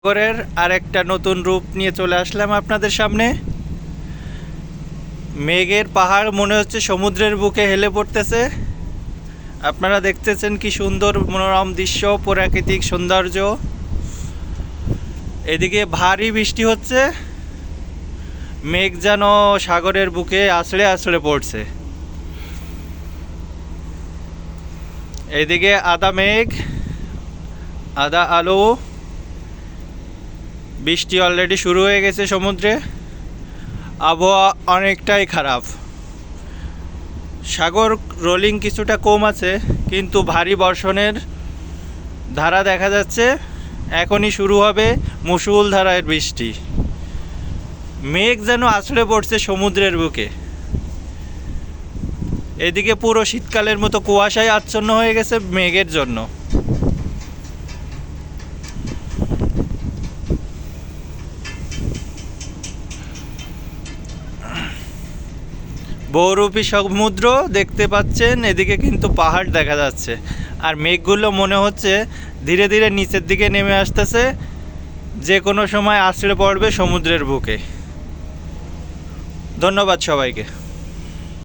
সাগরের আরেকটা নতুন রূপ নিয়ে চলে আসলাম আপনাদের সামনে। মেঘের পাহাড় মনে হচ্ছে সমুদ্রের বুকে হেলে পড়তেছে। আপনারা দেখতেছেন কি সুন্দর মনোরম দৃশ্য, প্রাকৃতিক সৌন্দর্য। এদিকে ভারী বৃষ্টি হচ্ছে, মেঘ যেন সাগরের বুকে আছড়ে আছড়ে পড়ছে। এদিকে আধা মেঘ আধা আলো, বৃষ্টি অলরেডি শুরু হয়ে গেছে সমুদ্রে। আবহাওয়া অনেকটাই খারাপ, সাগর রোলিং কিছুটা কম আছে, কিন্তু ভারী বর্ষণের ধারা দেখা যাচ্ছে। এখনই শুরু হবে মুষলধারায় বৃষ্টি। মেঘ যেন আছড়ে পড়ছে সমুদ্রের বুকে। এদিকে পুরো শীতকালের মতো কুয়াশায় আচ্ছন্ন হয়ে গেছে মেঘের জন্য। বহুরূপী সমুদ্র দেখতে পাচ্ছেন, এদিকে কিন্তু পাহাড় দেখা যাচ্ছে। আর মেঘগুলো মনে হচ্ছে ধীরে ধীরে নিচের দিকে নেমে আসতেছে, যে কোনো সময় আছড়ে পড়বে সমুদ্রের বুকে। ধন্যবাদ সবাইকে।